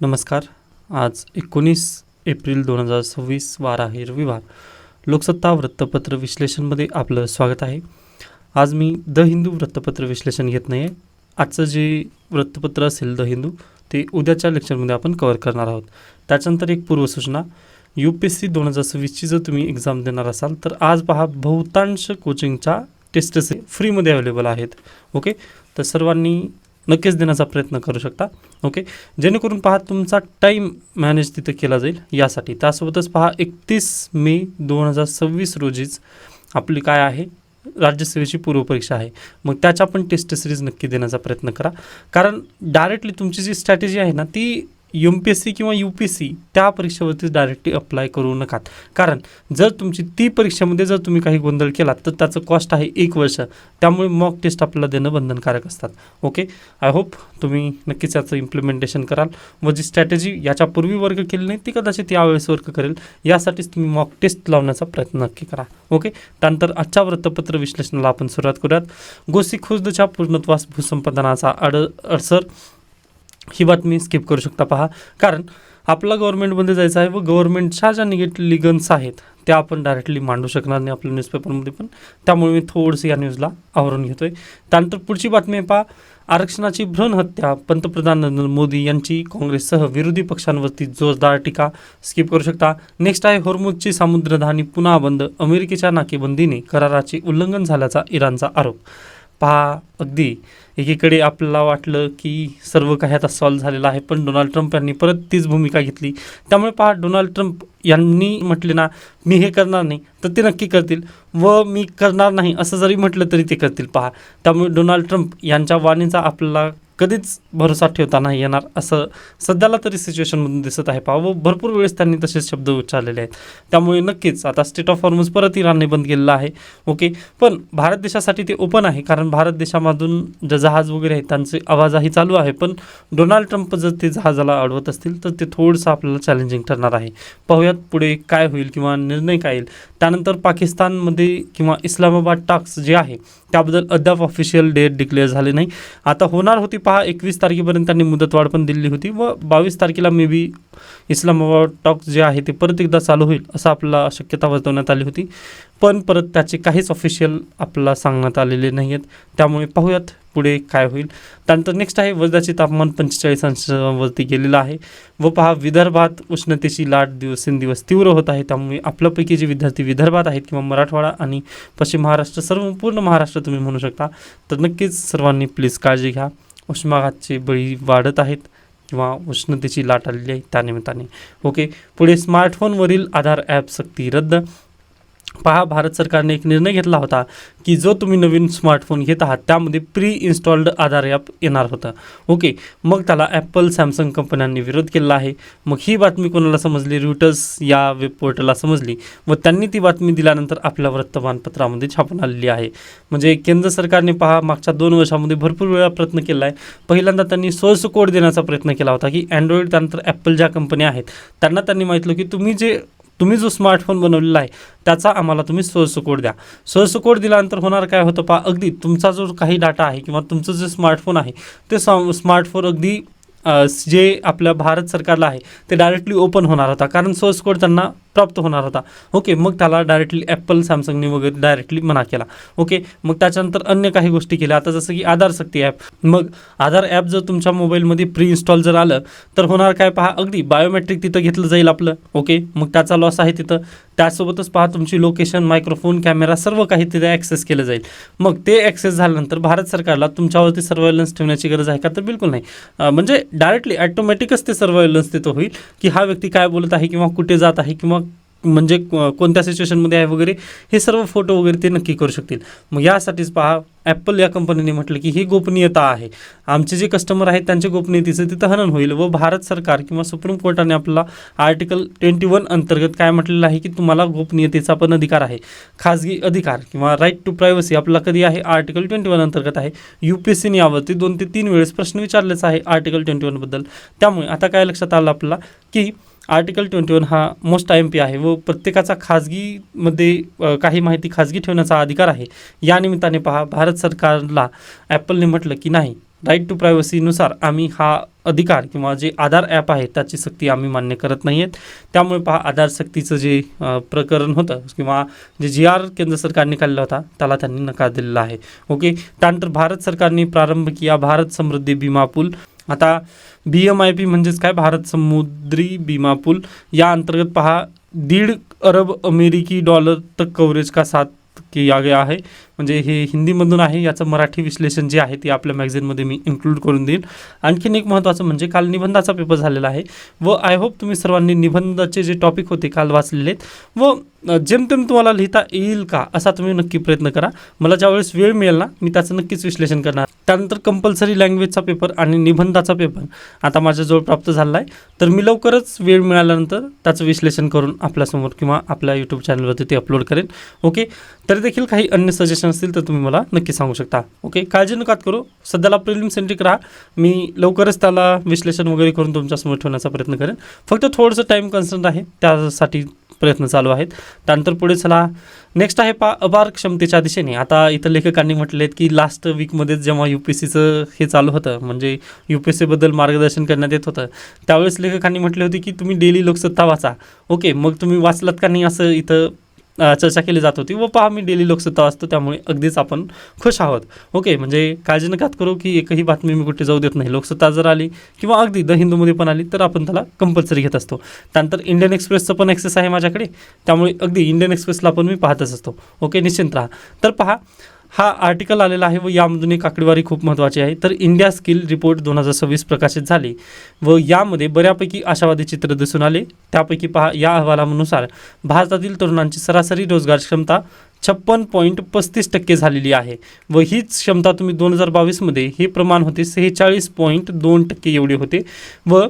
नमस्कार. आज 19 एप्रिल 2026 वार आहे रविवार. लोकसत्ता वृत्तपत्र विश्लेषणमध्ये आपलं स्वागत आहे. आज मी द हिंदू वृत्तपत्र विश्लेषण घेत नाही आहे. आजचं जे वृत्तपत्र असेल द हिंदू ते उद्याच्या लेक्चरमध्ये आपण कव्हर करणार आहोत. त्याच्यानंतर एक पूर्वसूचना, UPSC 2026ची जर तुम्ही एक्झाम देणार असाल तर आज पहा बहुतांश कोचिंगच्या टेस्टस फ्रीमध्ये अवेलेबल आहेत. ओके, तर सर्वांनी नक्कीच देण्याचा प्रयत्न करू शकता. ओके, जेणेकरून पहा तुमचा टाईम मॅनेज तिथं केला जाईल यासाठी. त्यासोबतच पहा 31 मे 2026 रोजीच आपली काय आहे राज्यसेवेची पूर्वपरीक्षा आहे. मग त्याच्या पण टेस्ट सिरीज नक्की देण्याचा प्रयत्न करा. कारण डायरेक्टली तुमची जी स्ट्रॅटेजी आहे ना ती MPSC किंवा UPSC त्या परीक्षेवरती डायरेक्टली अप्लाय करू नका. कारण जर तुमची ती परीक्षेमध्ये जर तुम्ही काही गोंधळ केला तर त्याचं कॉस्ट आहे 1 वर्ष. त्यामुळे मॉक टेस्ट आपल्याला देणं बंधनकारक असतात. ओके, आय होप तुम्ही नक्कीच याचं इम्प्लिमेंटेशन कराल व जी स्ट्रॅटेजी याच्यापूर्वी वर्क केली नाही ती कदाचित यावेळेस वर्क करेल. यासाठीच तुम्ही मॉक टेस्ट लावण्याचा प्रयत्न नक्की करा. ओके, त्यानंतर आजच्या वृत्तपत्र विश्लेषणाला आपण सुरुवात करूयात. गोसीखुर्दच्या पूर्णत्वास भूसंपादनाचा अडसर ही बातमी स्किप करू शकता पहा. कारण आपला गव्हर्नमेंटमध्ये जायचं आहे व गव्हर्नमेंटच्या ज्या निगेटिव्ह लिगन्स आहेत त्या आपण डायरेक्टली मांडू शकणार नाही आपल्या न्यूजपेपरमध्ये पण. त्यामुळे मी थोडंसं या न्यूजला आवरून घेतो आहे. त्यानंतर पुढची बातमी आहे पहा, आरक्षणाची भ्रूण हत्या, पंतप्रधान नरेंद्र मोदी यांची काँग्रेससह विरोधी पक्षांवरती जोरदार टीका. स्किप करू शकता. नेक्स्ट आहे, होर्मुझची सामुद्रधानी पुन्हा बंद, अमेरिकेच्या नाकेबंदीने कराराचे उल्लंघन झाल्याचा इराणचा आरोप. पहा, अगदी एकीकडे आपल्याला वाटलं की सर्व काही आता सॉल्व्ह झालेलं आहे, पण डोनाल्ड ट्रम्प यांनी परत तीच भूमिका घेतली. त्यामुळे पहा, डोनाल्ड ट्रम्प यांनी म्हटले ना मी हे करणार नाही तर ते नक्की करतील, व मी करणार नाही असं जरी म्हटलं तरी ते करतील. पहा, त्यामुळे डोनाल्ड ट्रम्प यांच्या वाणीचा आपल्याला कधीच भरोसा ठेवता नाही येणार असं सध्याला तरी सिच्युएशनमधून दिसत आहे. पहा, व भरपूर वेळेस त्यांनी तसेच शब्द उच्चारलेले आहेत. त्यामुळे नक्कीच आता स्टेट ऑफ हॉर्मुझ परत इराणने बंद केलेलं आहे. ओके, पण भारत देशासाठी ते ओपन आहे. कारण भारत देशामधून जे जहाज वगैरे आहेत त्यांचे आवाजाही चालू आहे. पण डोनाल्ड ट्रम्प जर ते जहाजाला अडवत असतील तर ते थोडंसं आपल्याला चॅलेंजिंग ठरणार आहे. पाहूयात पुढे काय होईल किंवा निर्णय काय येईल. त्यानंतर पाकिस्तानमध्ये किंवा इस्लामाबाद टॉक्स जे आहे त्याबद्दल अद्याप ऑफिशियल डेट डिक्लेअर झाली नाही. आता होणार होती पहा 21 तारखेपर्यंत त्यांनी मुदतवाढ पण दिली होती व 22 तारखेला मे बी इस्लामाबाद टॉक्स जे आहे ते परत एकदा चालू होईल असं आपल्याला शक्यता वर्तवण्यात आली होती. पण परत त्याचे काहीच ऑफिशियल आपल्याला सांगण्यात आलेले नाही आहेत. त्यामुळे पाहूयात पुढे काय होईल. त्यानंतर नेक्स्ट आहे, वर्ध्याचे तापमान 45 अंशावरती गेलेलं आहे व पहा विदर्भात उष्णतेची लाट दिवसेंदिवस तीव्र होत आहे. त्यामुळे आपल्यापैकी जे विद्यार्थी विदर्भात आहेत किंवा मराठवाडा आणि पश्चिम महाराष्ट्र सर्व पूर्ण महाराष्ट्र तुम्ही म्हणू शकता तर नक्कीच सर्वांनी प्लीज काळजी घ्या. उष्माघाताचे बळी वाढत आहेत किंवा उष्णतेची लाट आलेली आहे त्यानिमित्ताने. ओके, पुढे स्मार्टफोनवरील आधार ॲप सक्ती रद्द. पहा, भारत सरकारने एक निर्णय घेतला होता की जो तुम्ही नवीन स्मार्टफोन घेत आहात त्यामध्ये प्री इन्स्टॉल्ड आधार ॲप येणार होतं. ओके, मग त्याला ॲपल सॅमसंग कंपन्यांनी विरोध केला आहे. मग ही बातमी कोणाला समजली? रॉयटर्स या वेब पोर्टलला समजली व त्यांनी ती बातमी दिल्यानंतर आपल्या वर्तमानपत्रामध्ये छापून आलेली आहे. म्हणजे केंद्र सरकारने पहा मागच्या 2 वर्षामध्ये भरपूर वेळा प्रयत्न केला आहे. पहिल्यांदा त्यांनी सोर्स कोड देण्याचा प्रयत्न केला होता की अँड्रॉइड त्यानंतर ॲपल ज्या कंपन्या आहेत त्यांनी माहितलं की तुम्ही जो स्मार्टफोन बनवलेला आहे त्याचा आम्हाला तुम्ही सोर्स कोड द्या. सोर्स कोड दिल्यानंतर होणार काय होतं पहा, अगदी तुमचा जो काही डाटा आहे किंवा तुमचं जे स्मार्टफोन आहे ते स्मार्टफोन अगदी जे आपल्या भारत सरकारला आहे ते डायरेक्टली ओपन होणार होता. कारण सोर्स कोड त्यांना प्राप्त होणार होता. ओके, मग त्याला डायरेक्टली ॲपल सॅमसंगने वगैरे डायरेक्टली मना केला. ओके, मग त्याच्यानंतर अन्य काही गोष्टी केल्या. आता जसं की आधार सक्ती ॲप. मग आधार ॲप जर तुमच्या मोबाईलमध्ये प्री इन्स्टॉल जर आलं तर होणार काय पहा, अगदी बायोमेट्रिक तिथं घेतलं जाईल आपलं. ओके, मग त्याचा लॉस आहे तिथं. त्यासोबतच पहा तुमची लोकेशन, मायक्रोफोन, कॅमेरा सर्व काही तिथे ॲक्सेस केलं जाईल. मग ते ॲक्सेस झाल्यानंतर भारत सरकारला तुमच्यावरती सर्व्हायलन्स ठेवण्याची गरज आहे का? तर बिलकुल नाही. म्हणजे डायरेक्टली ॲटोमॅटिकच ते सर्व्हायलन्स तिथं होईल की हा व्यक्ती काय बोलत आहे किंवा कुठे जात आहे किंवा म्हणजे कोणत्या सिच्युएशनमध्ये आहे वगैरे हे सर्व फोटो वगैरे ते नक्की करू शकतील. मग यासाठीच पहा ॲपल या कंपनीने म्हटलं की ही गोपनीयता आहे, आमचे जे कस्टमर आहेत त्यांच्या गोपनीयतेचं तिथं हनन होईल. व भारत सरकार किंवा सुप्रीम कोर्टाने आपला आर्टिकल 21 अंतर्गत काय म्हटलेलं आहे की तुम्हाला गोपनीयतेचा पण अधिकार आहे. खाजगी अधिकार किंवा राईट टू प्रायव्हसी आपला कधी आहे? आर्टिकल 21 अंतर्गत आहे. UPSCने यावरती 2 ते 3 वेळेस प्रश्न विचारलेच आहे आर्टिकल 21 बद्दल. त्यामुळे आता काय लक्षात आलं आपल्याला की आर्टिकल 21 हा मोस्ट IMP आहे व प्रत्येकाचा खाजगीमध्ये काही माहिती खाजगी ठेवण्याचा अधिकार आहे. या निमित्ताने पहा भारत सरकारला ॲपलने म्हटलं की नाही राईट टू प्रायव्हसीनुसार आम्ही हा अधिकार किंवा जे आधार ॲप आहे त्याची सक्ती आम्ही मान्य करत नाही आहेत. त्यामुळे पहा आधार सक्तीचं जे प्रकरण होतं किंवा जे GR केंद्र सरकारने काढला होता त्याला त्यांनी नकार दिलेला आहे. ओके, त्यानंतर भारत सरकारने प्रारंभ किया भारत समृद्धी विमा पूल. आता BMIP म्हणजेच काय, भारत समुद्री विमा पूल. या अंतर्गत पहा 1.5 अरब अमेरिकी डॉलर तक कवरेज का साथ किया गया आहे. म्हणजे हे हिंदीमधून आहे, याचं मराठी विश्लेषण जे आहे ते आपल्या मॅगझिनमध्ये मी इन्क्लूड करून देईन. आणखीन एक महत्त्वाचं म्हणजे काल निबंधाचा पेपर झालेला आहे व आय होप तुम्ही सर्वांनी निबंधाचे जे टॉपिक होते काल वाचलेले आहेत व जेमतेम तुम्हाला लिहिता येईल का असा तुम्ही नक्की प्रयत्न करा. मला ज्यावेळेस वेळ मिळेल ना मी त्याचं नक्कीच विश्लेषण करणार. त्यानंतर कंपल्सरी लँग्वेजचा पेपर आणि निबंधाचा पेपर आता माझ्याजवळ प्राप्त झाला आहे, तर मी लवकरच वेळ मिळाल्यानंतर त्याचं विश्लेषण करून आपल्यासमोर किंवा आपल्या यूट्यूब चॅनलवरती ते अपलोड करेन. ओके, तरी देखील काही अन्य सजेशन असतील तर तुम्ही मला नक्की सांगू शकता. ओके, काळजी नका करू, सध्याला प्रिलिम सेंट्रिक राहा. मी लवकरच त्याला विश्लेषण वगैरे करून तुमच्यासमोर ठेवण्याचा प्रयत्न करेन. फक्त थोडंसं टाईम कन्सर्न आहे, त्यासाठी प्रयत्न चालू आहेत. त्यानंतर पुढे चला, नेक्स्ट आहे अपार क्षमतेच्या दिशेने. आता इथं लेखकांनी म्हटले आहेत की लास्ट वीकमध्येच जेव्हा UPSCचं हे चालू होतं म्हणजे UPSCबद्दल मार्गदर्शन करण्यात येत होतं त्यावेळेस लेखकांनी म्हटले होते की तुम्ही डेली लोकसत्ता वाचा. ओके, मग तुम्ही वाचलात का नाही असं इथं चर्चा केली जात होती व पहा मी डेली लोकसत्ता वाचतो त्यामुळे अगदीच आपण खुश आहोत. ओके, म्हणजे काळजी नका करू की एकही बातमी मी कुठे जाऊ देत नाही. लोकसत्ता जर आली किंवा अगदी द हिंदूमध्ये पण आली तर आपण त्याला कंपल्सरी घेत असतो. त्यानंतर इंडियन एक्सप्रेसचं पण ॲक्सेस आहे माझ्याकडे, त्यामुळे अगदी इंडियन एक्सप्रेसला पण मी पाहतच असतो. ओके, निश्चिंत राहा. तर पहा हा आर्टिकल आलेला आहे व यामधून एक आकडेवारी खूप महत्त्वाची आहे. तर इंडिया स्किल रिपोर्ट 2026 प्रकाशित झाली व यामध्ये बऱ्यापैकी आशावादी चित्र दिसून आले. त्यापैकी पहा या अहवालानुसार भारतातील तरुणांची सरासरी रोजगार क्षमता 56.35% झालेली आहे व हीच क्षमता तुम्ही 2022मध्ये हे प्रमाण होते 46.2% एवढे होते व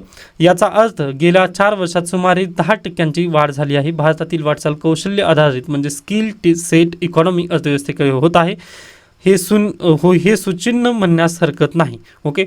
याचा अर्थ गेल्या 4 वर्षात सुमारे 10% वाढ झाली आहे. भारतातील वाटचाल कौशल्य आधारित म्हणजे स्किल सेट इकॉनॉमी अर्थव्यवस्थेकडे होत आहे. हे सुचिन्ह म्हणण्यास हरकत नाही. ओके,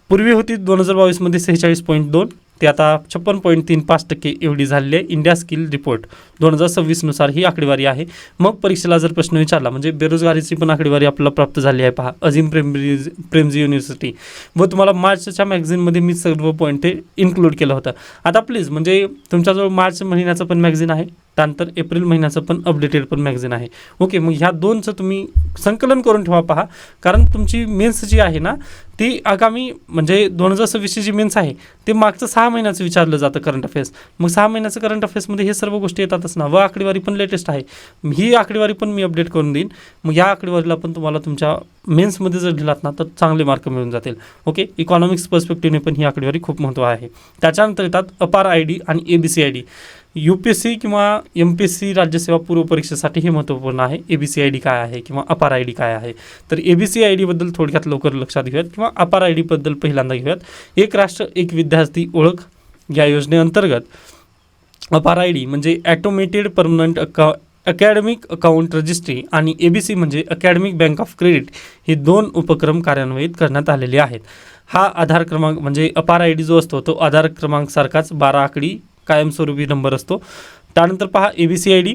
पूर्वी होती 2022मध्ये 46.2, ते आता 56.35% एवढी झालेली आहे. इंडिया स्किल रिपोर्ट 2026नुसार ही आकडेवारी आहे. मग परीक्षेला जर प्रश्न विचारला म्हणजे बेरोजगारीची पण आकडेवारी आपल्याला प्राप्त झाली आहे. पहा अजिम प्रेमजी युनिव्हर्सिटी व तुम्हाला मार्चच्या मॅगझिनमध्ये मी सर्व पॉईंट ते इन्क्लूड केलं होतं. आता प्लीज म्हणजे तुमच्याजवळ मार्च महिन्याचं पण मॅगझिन आहे, त्यानंतर एप्रिल महिन्याचं पण अपडेटेड पण मॅगझिन आहे. ओके, मग ह्या दोनचं तुम्ही संकलन करून ठेवा. पहा, कारण तुमची मेन्स जी आहे ना ती आगामी म्हणजे 2026ची जी मेन्स आहे ते मागचं 6 महिन्याचं विचारलं जातं करंट अफेअर्स. मग 6 महिन्याचं करंट अफेअर्समध्ये हे सर्व गोष्टी येतातच ना व आकडेवारी पण लेटेस्ट आहे. ही आकडेवारी पण मी अपडेट करून देईन. मग या आकडेवारीला पण तुम्हाला तुमच्या मेन्समध्ये जर दिलात ना तर चांगले मार्क मिळून जातील. ओके, इकॉनॉमिक्स पर्स्पेक्टिव्हने पण ही आकडेवारी खूप महत्त्व आहे. त्याच्यानंतर येतात अपार ID आणि ABCID. UPSC किंवा MPSC राज्यसेवा पूर्व परीक्षेसाठी हे महत्त्वपूर्ण आहे. ABCID काय आहे किंवा अपार ID काय आहे. तर ABCIDबद्दल थोडक्यात लवकर लक्षात घेऊयात किंवा अपार IDबद्दल पहिल्यांदा घेऊयात. एक राष्ट्र एक विद्यार्थी ओळख या योजनेअंतर्गत अपार ID म्हणजे automated permanent academic account registry आणि ABC म्हणजे अकॅडमिक बँक ऑफ क्रेडिट हे 2 उपक्रम कार्यान्वित करण्यात आलेले आहेत. हा आधार क्रमांक म्हणजे अपार ID जो असतो तो आधार क्रमांक सारखाच 12 आकडी कायमस्वरूपी नंबर असतो. त्यानंतर पहा ABCID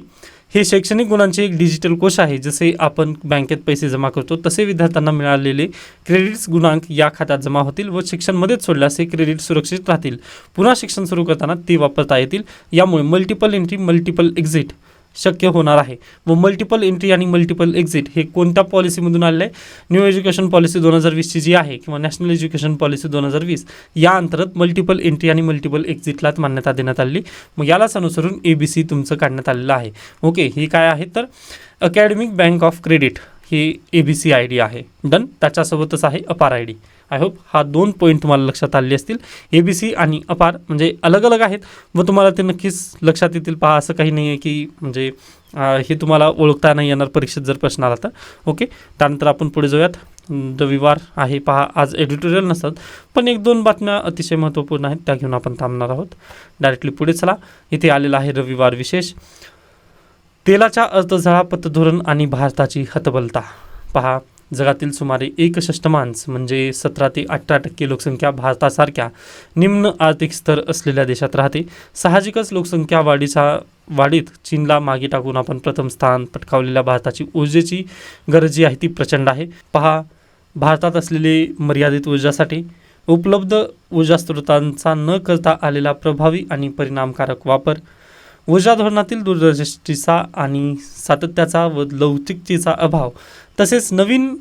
हे शैक्षणिक गुणांचे एक डिजिटल कोश आहे. जसे आपण बँकेत पैसे जमा करतो तसे विद्यार्थ्यांना मिळालेले क्रेडिट्स गुणांक या खात्यात जमा होतील व शिक्षणमध्येच सोडल्यास हे क्रेडिट सुरक्षित राहतील. पुन्हा शिक्षण सुरू करताना ते वापरता येतील. यामुळे मल्टिपल एंट्री मल्टिपल एक्झिट शक्य होणार आहे व मल्टिपल एंट्री आणि मल्टिपल एक्झिट हे कोणत्या पॉलिसीमधून आलेलं आहे. न्यू एज्युकेशन पॉलिसी 2020ची जी आहे किंवा नॅशनल एज्युकेशन पॉलिसी 2020 या अंतर्गत मल्टिपल एंट्री आणि मल्टिपल एक्झिटलाच मान्यता देण्यात आली. मग यालाच अनुसरून ABC तुमचं काढण्यात आलेलं आहे. ओके, ही काय आहे तर academic bank of credit he ABCID आहे. डन. त्याच्यासोबतच आहे अपार ID. आय होप हा 2 पॉईंट तुम्हाला लक्षात आले असतील. ABC आणि अपार म्हणजे अलग अलग आहेत व तुम्हाला ते नक्कीच लक्षात येतील. पहा असं काही नाही आहे की म्हणजे हे तुम्हाला ओळखता नाही येणार परीक्षेत जर प्रश्न आला तर. ओके, त्यानंतर आपण पुढे जाऊयात. रविवार आहे. पहा आज एडिटोरियल नसतात पण 1-2 बातम्या अतिशय महत्त्वपूर्ण आहेत त्या घेऊन आपण थांबणार आहोत. डायरेक्टली पुढे चला. इथे आलेला आहे रविवार विशेष. तेलाच्या अर्थझळा पतधोरण आणि भारताची हतबलता. पहा जगातील सुमारे 1 षष्टमांश म्हणजे 17 ते 18% लोकसंख्या भारतासारख्या निम्न आर्थिक स्तर असलेल्या देशात राहते. साहजिकच लोकसंख्या वाढीत चीनला मागे टाकून आपण प्रथम स्थान पटकावलेल्या भारताची ऊर्जेची गरज जी आहे ती प्रचंड आहे. पहा भारतात असलेले मर्यादित ऊर्जासाठी उपलब्ध ऊर्जा स्रोतांचा न करता आलेला प्रभावी आणि परिणामकारक वापर, ऊर्जा धोरणातील दूरदृष्टीचा आणि सातत्याचा व लवचिकतेचा अभाव, तसेच नवीन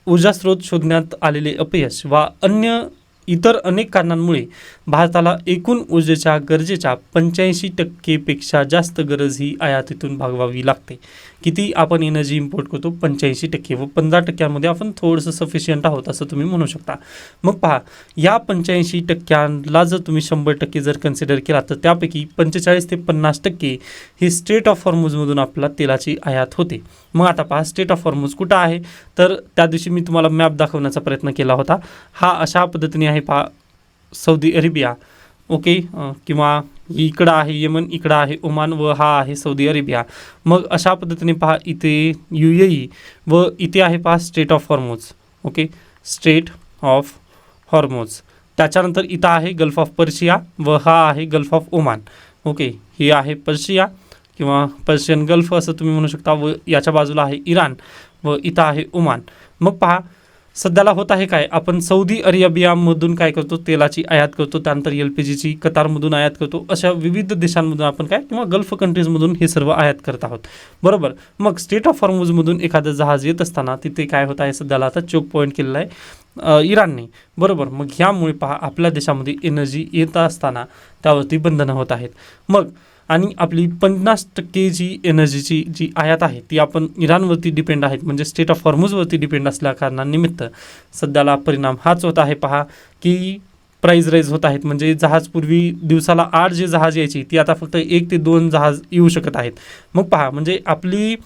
ऊर्जा स्रोत शोधण्यात आलेले अपयश वा इतर अनेक कारणांमुळे भारताला एकूण ऊर्जेच्या गरजेच्या 85% जास्त गरज ही आयातीतून भागवावी लागते. किती आपण एनर्जी इम्पोर्ट करतो? 85% व 15% आपण थोडंसं सफिशियंट आहोत असं तुम्ही म्हणू शकता. मग पहा, या 85%ला जर तुम्ही 100% जर कन्सिडर केला तर त्यापैकी 45 ते 50% ही स्ट्रेट ऑफ हॉर्मुझमधून आपल्याला तेलाची आयात होते. मग आता पहा, स्ट्रेट ऑफ हॉर्मुझ कुठं आहे? तर त्या दिवशी मी तुम्हाला मॅप दाखवण्याचा प्रयत्न केला होता. हा अशा पद्धतीने आहे पहा, सौदी अरेबिया, ओके, किंवा इकडं आहे यमन, इकडं आहे ओमान व हा आहे सौदी अरेबिया. मग अशा पद्धतीने पहा, इथे UAE व इथे आहे पहा Strait of Hormuz, okay, Strait of Hormuz. त्याच्यानंतर इथं आहे गल्फ ऑफ पर्शिया व हा आहे गल्फ ऑफ ओमान, ओके. ही आहे पर्शिया किंवा पर्शियन गल्फ असं तुम्ही म्हणू शकता व याच्या बाजूला आहे इराण व इथं आहे ओमान. मग पहा, सध्याला होत आहे काय, आपण सौदी अरेबियामधून काय करतो? तेलाची आयात करतो. त्यानंतर LPGची कतारमधून आयात करतो. अशा विविध देशांमधून आपण काय किंवा गल्फ कंट्रीजमधून हे सर्व आयात करत आहोत, बरोबर. मग स्ट्रेट ऑफ हॉर्मुझमधून एखादं जहाज येत असताना तिथे काय होत आहे? सध्याला आता चोक पॉईंट केलेला आहे इराणने, बरोबर. मग ह्यामुळे पहा, आपल्या देशामध्ये एनर्जी येत असताना त्यावरती बंधनं होत आहेत. मग आणि आपली 50% जी एनर्जीची जी आयात आहे ती आपण इराणवरती डिपेंड आहेत, म्हणजे स्ट्रेट ऑफ हॉर्मुझवरती डिपेंड असल्या कारणानिमित्त सध्याला परिणाम हाच होत आहे पहा, की प्राईज राईज होत आहेत. म्हणजे जहाज पूर्वी दिवसाला 8 जे जहाज यायची ती आता फक्त 1 ते 2 जहाज येऊ शकत आहेत. मग पहा, म्हणजे आपली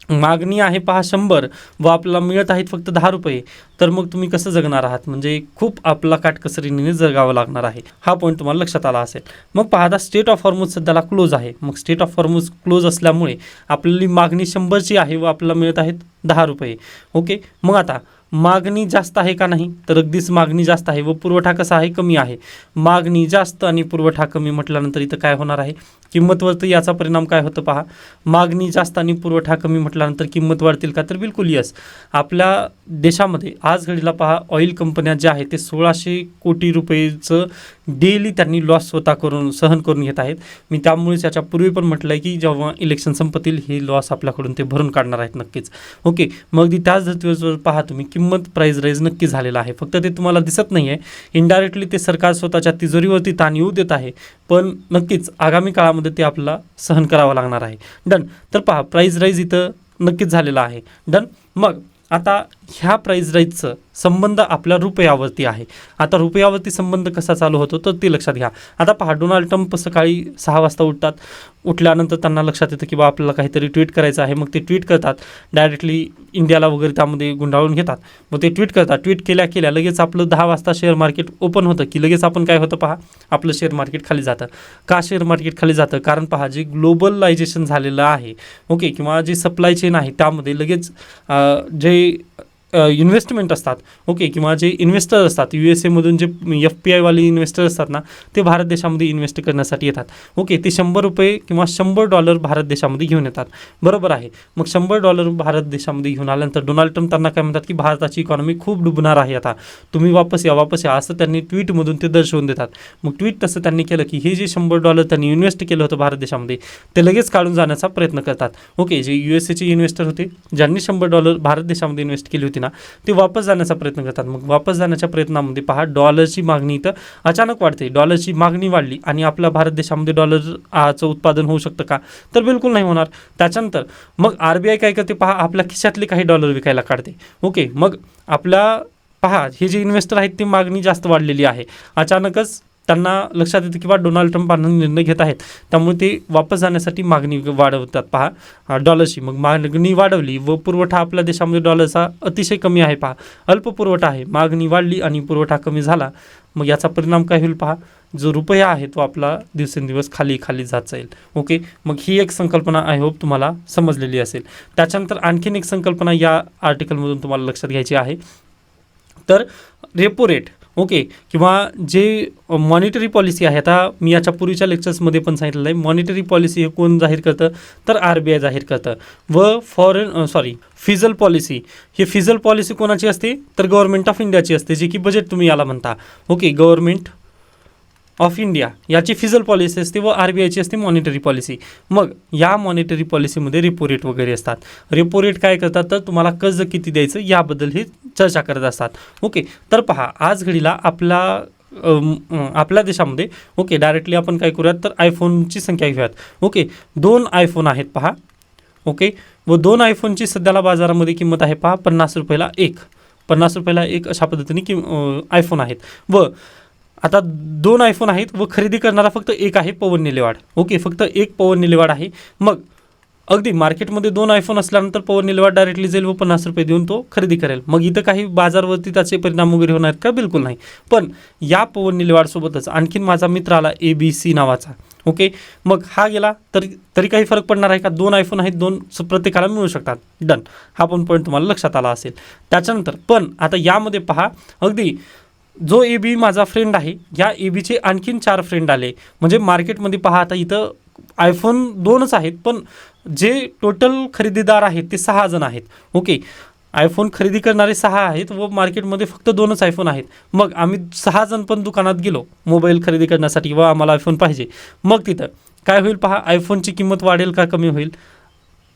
मागणी आहे पहा 100 व आपल्याला मिळत आहेत फक्त 10 रुपये. तर मग तुम्ही कसं जगणार आहात? म्हणजे खूप आपला काटकसरीने जगावं लागणार आहे. हा पॉईंट तुम्हाला लक्षात आला असेल. मग पहा, आता स्ट्रेट ऑफ हॉर्मुझ सध्याला क्लोज आहे. मग स्ट्रेट ऑफ हॉर्मुझ क्लोज असल्यामुळे आपली मागणी 100ची आहे व आपल्याला मिळत आहेत 10 रुपये, ओके. मग आता मागणी जास्त आहे का नाही? तर अगदीच मागणी जास्त आहे व पुरवठा कसा आहे? कमी आहे. मागणी जास्त आणि पुरवठा कमी म्हटल्यानंतर इथं काय होणार आहे? किंमतवरती याचा परिणाम काय होतं पहा. मागणी जास्त आणि पुरवठा कमी म्हटल्यानंतर किंमत वाढतील का? तर बिलकुल यस. आपल्या देशामध्ये आज घडीला पहा, ऑइल कंपन्या ज्या आहेत ते 1600 कोटी रुपयेचं डेली त्यांनी लॉस स्वतः सहन करून घेत आहेत. मी त्यामुळेच याच्यापूर्वी पण म्हटलं आहे की जेव्हा इलेक्शन संपतील हे लॉस आपल्याकडून ते भरून काढणार आहेत नक्कीच, ओके. मग अगदी त्याच धर्तीवर पहा तुम्ही, किंमत प्राईज राईज नक्की झालेला आहे. फक्त ते तुम्हाला दिसत नाही आहे. इनडायरेक्टली ते सरकार स्वतःच्या तिजोरीवरती ताण येऊ देत आहे, पण नक्कीच आगामी काळामध्ये ते आपल्याला सहन करावं लागणार आहे. डन. तर पहा, प्राईज राईज इथं नक्कीच झालेला आहे. डन. मग आता ह्या प्राईज राईजचं संबंध आपल्या रुपयावरती आहे. आता रुपयावरती संबंध कसा चालू होतो तर ते लक्षात घ्या. आता पहा, डोनाल्ड ट्रम्प सकाळी 6 वाजता उठतात. उठल्यानंतर त्यांना लक्षात येतं की बा आपल्याला काहीतरी ट्विट करायचं आहे. मग ते ट्विट करतात, डायरेक्टली इंडियाला वगैरे त्यामध्ये गुंडाळून घेतात. मग ते ट्विट करतात. ट्विट केल्या लगेच आपलं 10 वाजता शेअर मार्केट ओपन होतं की लगेच आपण काय होतं पहा, आपलं शेअर मार्केट खाली जातं. का शेअर मार्केट खाली जातं? कारण पहा, जे ग्लोबलायझेशन झालेलं आहे, ओके, किंवा जे सप्लाय चेन आहे त्यामध्ये लगेच जे इन्व्हेस्टमेंट असतात, ओके, किंवा जे इन्व्हेस्टर असतात USA मधून जे FPI वाले इन्व्हेस्टर असतात ना, ते भारत देशामध्ये इन्व्हेस्ट करण्यासाठी येतात, ओके. ते $100 किंवा $100 भारत देशामध्ये घेऊन येतात, बरोबर आहे. मग $100 भारत देशामध्ये घेऊन आल्यानंतर डोनाल्ड ट्रम्प त्यांना काय म्हणतात की भारताची इकॉनॉमी खूप डुबणार आहे, आता तुम्ही वापस या असं त्यांनी ट्विटमधून ते दर्शवून देतात. मग ट्विट तसं त्यांनी केलं की हे जे $100 त्यांनी इन्व्हेस्ट केलं होतं भारत देशामध्ये ते लगेच काढून जाण्याचा प्रयत्न करतात, ओके. जे USAचे इन्व्हेस्टर होते ज्यांनी $100 भारत देशामध्ये इन्व्हेस्ट केली होती ना, ते वापस जाण्याचा प्रयत्न करतात. मग वापस जाण्याच्या प्रयत्नामध्ये पहा, डॉलरची मागणी इथं अचानक वाढते. डॉलरची मागणी वाढली आणि आपल्या भारत देशामध्ये डॉलरचं उत्पादन होऊ शकतं का? तर बिलकुल नाही होणार. त्याच्यानंतर मग RBI काय करते पहा, आपल्या खिशातले काही डॉलर विकायला काढते, ओके. मग आपल्या पहा, हे जे इन्व्हेस्टर आहेत ती मागणी जास्त वाढलेली आहे. अचानकच त्यांना लक्षात येतं की बा डोनाल्ड ट्रम्पांना निर्णय घेत आहेत, त्यामुळे ते वापस जाण्यासाठी मागणी वाढवतात पहा डॉलरची. मग मागणी वाढवली व पुरवठा आपल्या देशामध्ये डॉलरचा अतिशय कमी आहे पहा, अल्प पुरवठा आहे. मागणी वाढली आणि पुरवठा कमी झाला. मग याचा परिणाम काय होईल पहा, जो रुपया आहे तो आपला दिवसेंदिवस खाली जात जाईल, ओके. मग ही एक संकल्पना आय होप तुम्हाला समजलेली असेल. त्याच्यानंतर आणखीन एक संकल्पना या आर्टिकलमधून तुम्हाला लक्षात घ्यायची आहे. तर रेपो रेट, ओके, किंवा जे मॉनिटरी पॉलिसी आहे, आता मी याच्या पूर्वीच्या लेक्चर्समध्ये पण सांगितलेलं आहे, मॉनिटरी पॉलिसी हे कोण जाहीर करतं, तर RBI जाहीर करतं. व फिजल पॉलिसी, ही फिजल पॉलिसी कोणाची असते, तर गव्हर्नमेंट ऑफ इंडियाची असते, जे की बजेट तुम्ही याला म्हणता. ओके, गव्हर्नमेंट ऑफ इंडिया याची फिजल पॉलिसी असते व RBIची असते मॉनिटरी पॉलिसी. मग या मॉनिटरी पॉलिसीमध्ये रेपो रेट वगैरे असतात. रेपो रेट काय करतात, तर तुम्हाला कर्ज किती द्यायचं याबद्दल हे चर्चा करत असतात. ओके, तर पहा आज घडीला आपल्या देशामध्ये, ओके, डायरेक्टली आपण काय करूयात, तर आयफोनची संख्या घेऊयात. ओके, 2 आयफोन आहेत पहा. ओके, व 2 आयफोनची सध्याला बाजारामध्ये किंमत आहे पहा 50 रुपयाला एक. 50 रुपयाला एक अशा पद्धतीने आयफोन आहेत. व आता 2 आयफोन आहेत व खरेदी करणारा फक्त एक आहे, पवन निलेवाड. ओके, फक्त एक पवन निलेवाड आहे. मग अगदी मार्केटमध्ये 2 आयफोन असल्यानंतर पवन निलेवाड डायरेक्टली जाईल व 50 रुपये देऊन तो खरेदी करेल. मग इथं काही बाजारवरती त्याचे परिणाम वगैरे होणार का, बिलकुल नाही. पण या पवन निलेवाडसोबतच आणखीन माझा मित्र आला ABC नावाचा. ओके, मग हा गेला तरी काही फरक पडणार आहे का, 2 आयफोन आहेत, 2 प्रत्येकाला मिळू शकतात. डन, हा पण पॉईंट तुम्हाला लक्षात आला असेल. त्याच्यानंतर पण आता यामध्ये पहा, अगदी जो AB माझा फ्रेंड आहे, या ABचे आणखीन 4 फ्रेंड आले. म्हणजे मार्केटमध्ये पहा, आता इथं आयफोन 2च आहेत, पण जे टोटल खरेदीदार आहेत ते 6 जण आहेत. ओके, आयफोन खरेदी करणारे 6 आहेत व मार्केटमध्ये फक्त 2च आयफोन आहेत. मग आम्ही 6 जण पण दुकानात गेलो मोबाईल खरेदी करण्यासाठी व आम्हाला आयफोन पाहिजे. मग तिथं काय होईल पहा, आयफोनची किंमत वाढेल का कमी होईल,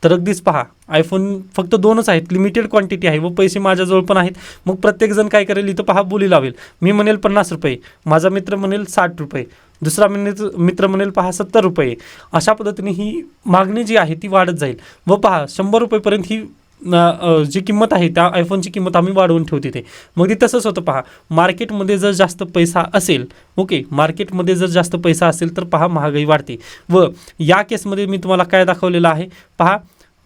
तर अगदीच पहा आयफोन फक्त 2च आहेत, लिमिटेड क्वांटिटी आहे व पैसे माझ्याजवळ पण आहेत. मग प्रत्येकजण काय करेल, इथं पहा बोली लावेल. मी म्हणेल 50 रुपये, माझा मित्र म्हणेल 60 रुपये, दुसरा मित्र म्हणेल पहा 70 रुपये. अशा पद्धतीने ही मागणी जी आहे ती वाढत जाईल व पहा 100 रुपयेपर्यंत ही जी किंमत आहे त्या आयफोनची किंमत आम्ही वाढवून ठेवू तिथे. मग ती तसंच होतं पहा, मार्केटमध्ये जर जास्त पैसा असेल, ओके, मार्केटमध्ये जर जास्त पैसा असेल तर पहा महागाई वाढते. व या केसमध्ये मी तुम्हाला काय दाखवलेलं आहे पहा,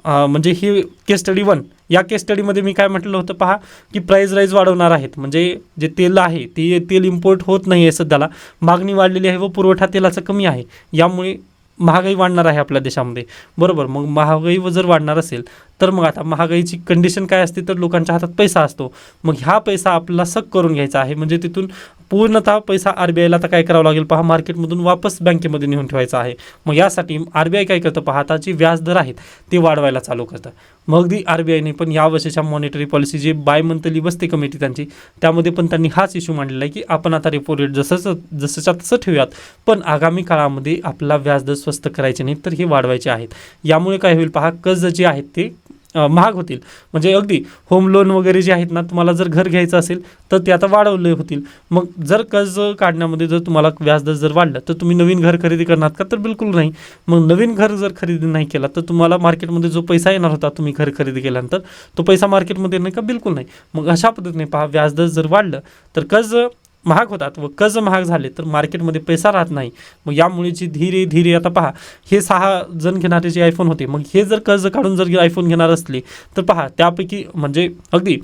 म्हणजे ही केस स्टडी 1, या केस स्टडीमध्ये मी काय म्हटलं होतं पहा, की प्राईस राईज वाढवणार आहेत. म्हणजे जे तेल आहे ते तेल इम्पोर्ट होत नाही आहे सध्याला, मागणी वाढलेली आहे व पुरवठा तेलाचा कमी आहे, यामुळे महागाई वाढणार आहे आपल्या देशामध्ये. बरोबर, मग महागाई जर वाढणार असेल तर मग आता महागाईची कंडिशन काय असते, तर लोकांच्या हातात पैसा असतो. मग ह्या पैसा आपल्याला सक करून घ्यायचा आहे. म्हणजे तिथून पूर्णतः पैसा RBIला आता काय करावं लागेल पहा, मार्केटमधून वापस बँकेमध्ये नेऊन ठेवायचा आहे. मग यासाठी RBI काय करतं पहा, आता जे व्याजदर आहेत ते वाढवायला चालू करतं. मग अगदी RBIने पण या वर्षाच्या मॉनिटरी पॉलिसी जे बाय मंथली बसते कमिटी त्यांची, त्यामध्ये पण त्यांनी हाच इश्यू मांडलेला आहे की आपण आता रेपो रेट जसंच्या तसं ठेवूयात, पण आगामी काळामध्ये आपला व्याजदर स्वस्त करायचे नाही तर हे वाढवायचे आहेत. यामुळे काय होईल पहा, कर्ज जे आहेत ते महाग होतील. म्हणजे अगदी होम लोन वगैरे जे आहेत ना, तुम्हाला जर घर घ्यायचं असेल तर ते आता वाढवले होतील. मग जर कर्ज काढण्यामध्ये जर तुम्हाला व्याजदर जर वाढलं तर तुम्ही नवीन घर खरेदी करणार का, तर बिलकुल नाही. मग नवीन घर जर खरेदी नाही केला तर तुम्हाला मार्केटमध्ये जो पैसा येणार होता तुम्ही घर खरेदी केल्यानंतर, तो पैसा मार्केटमध्ये नाही का, बिलकुल नाही. मग अशा पद्धतीने पहा, व्याजदर जर वाढलं तर कर्ज महाग होतात व कर्ज महाग झाले तर मार्केटमध्ये पैसा राहत नाही. मग यामुळे जी धीरे धीरे आता पहा, हे 6 जण घेणारे जे आयफोन होते, मग हे जर कर्ज काढून जर आयफोन घेणार असले तर पहा त्यापैकी म्हणजे अगदी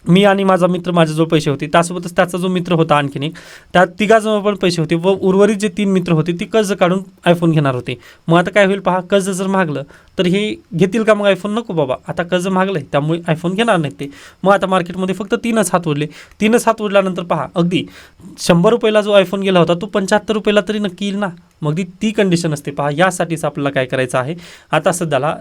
मी आणि माझा मित्र, माझ्याजवळ पैसे होते, त्यासोबतच त्याचा जो मित्र होता आणखीन एक, त्या तिघाजवळ पण पैसे होते व उर्वरित जे 3 मित्र होते ती कर्ज काढून आयफोन घेणार होते. मग आता काय होईल पहा, कर्ज जर महागलं तर हे घेतील का मग आयफोन, नको बाबा, आता कर्ज महागलं आहे त्यामुळे आयफोन घेणार नाहीत ते. मग आता मार्केटमध्ये फक्त 3च हात उरले. 3च हात उरल्यानंतर पहा, अगदी 100 रुपयाला जो आयफोन गेला होता तो 75 रुपयाला तरी नक्की येईल ना. मग ती कंडिशन असते पहा. यासाठीच आपल्याला काय करायचं आहे आता सध्याला,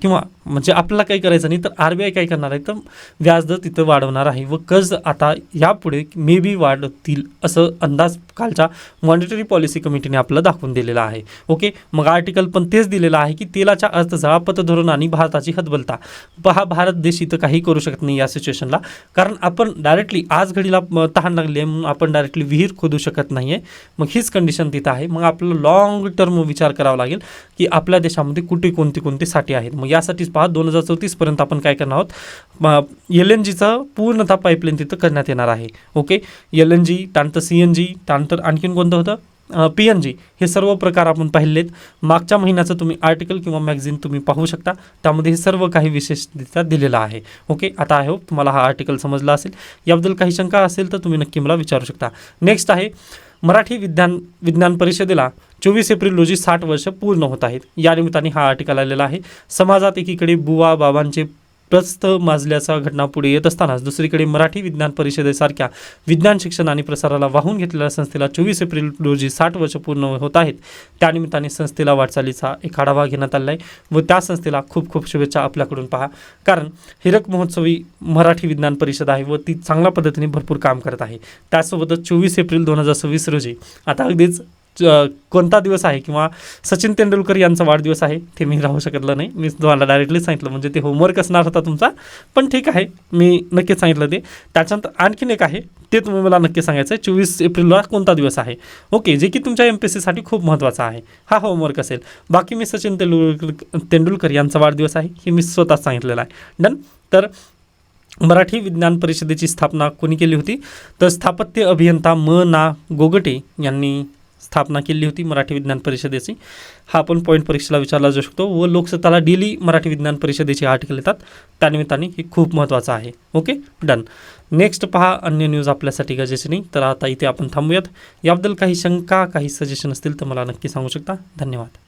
किंवा म्हणजे आपल्याला काही करायचं नाही तर RBI काय करणार आहे, तर व्याजदर तिथं वाढवणार आहे व कर्ज आता यापुढे मे बी वाढतील असं अंदाज कालच्या मॉनिटरी पॉलिसी कमिटीने आपल्याला दाखवून दिलेला आहे. ओके, मग आर्टिकल पण तेच दिलेलं आहे की तेलाच्या अर्थसंकल्पात पतधोरण आणि भारताची हतबलता. पहा, भारत देश इथं काही करू शकत नाही या सिच्युएशनला, कारण आपण डायरेक्टली आज घडीला तहान लागली आहे म्हणून आपण डायरेक्टली विहीर खोदू शकत नाही आहे. मग हीच कंडिशन तिथं आहे. मग आपलं लॉंग टर्म विचार करावा लागेल की आपल्या देशामध्ये कुठे कोणते साठे आहेत. मग यासाठीच पहा 2034 पर्यंत आपण काय करणार आहोत, LNGचं पूर्णतः पाईपलाईन तिथं करण्यात येणार आहे. ओके, LNG, त्यानंतर CNG, त्यानंतर आणखीन कोणतं होतं PNG, हे सर्व प्रकार आपण पाहिलेत. मागच्या महिन्याचं तुम्ही आर्टिकल किंवा मॅगझिन तुम्ही पाहू शकता, त्यामध्ये हे सर्व काही विशेषतः दिलेलं आहे. ओके, आता आय होप तुम्हाला हा आर्टिकल समजला असेल. याबद्दल काही शंका असेल तर तुम्ही नक्की मला विचारू शकता. नेक्स्ट आहे, मराठी विज्ञान परिषदेला 24 एप्रिल रोजी 60 वर्ष पूर्ण होत आहेत. या निमित्ताने हा आर्टिकल आलेला आहे. समाजात एकीकडे बुवा बाबांचे प्रस्थ माजल्याचा घटना पुढे येत असतानाच दुसरीकडे मराठी विज्ञान परिषदेसारख्या विज्ञान शिक्षण आणि प्रसाराला वाहून घेतलेल्या संस्थेला 24 एप्रिल रोजी 60 वर्ष पूर्ण होत आहेत. त्यानिमित्ताने संस्थेला वाटचालीचा एक आढावा घेण्यात आला आहे व त्या संस्थेला खूप खूप शुभेच्छा आपल्याकडून पहा. कारण हिरक महोत्सवी मराठी विज्ञान परिषद आहे व ती चांगल्या पद्धतीने भरपूर काम करत आहे. त्यासोबतच 24 एप्रिल 2026 रोजी आता अगदीच कोणता दिवस आहे किंवा सचिन तेंडुलकर यांचा वाढदिवस आहे ते मी राहू शकलं नाही. मी तुम्हाला डायरेक्टली सांगितलं, म्हणजे ते होमवर्क असणार होता तुमचा, पण ठीक आहे, मी नक्कीच सांगितलं ते. त्याच्यानंतर आणखीन एक आहे ते तुम्ही मला नक्की सांगायचं आहे 24 एप्रिलला कोणता दिवस आहे. ओके, जे की तुमच्या MPSCसाठी खूप महत्त्वाचा आहे. हा होमवर्क असेल. बाकी मी सचिन तेंडुलकर यांचा वाढदिवस आहे हे मी स्वतःच सांगितलेलं आहे. डन. तर मराठी विज्ञान परिषदेची स्थापना कोणी केली होती, तर स्थापत्य अभियंता ना गोगटे यांनी स्थापना केली होती मराठी विज्ञान परिषदेची. हा पण पॉईंट परीक्षेला विचारला जाऊ शकतो व लोकसत्ताला डेली मराठी विज्ञान परिषदेचे आर्टिकल येतात, त्यानिमित्ताने हे खूप महत्त्वाचं आहे. Okay, done. नेक्स्ट पहा अन्य न्यूज आपल्यासाठी गरजेची नाही. तर आता इथे आपण थांबूयात. याबद्दल काही शंका, काही सजेशन असतील तर मला नक्की सांगू शकता. धन्यवाद.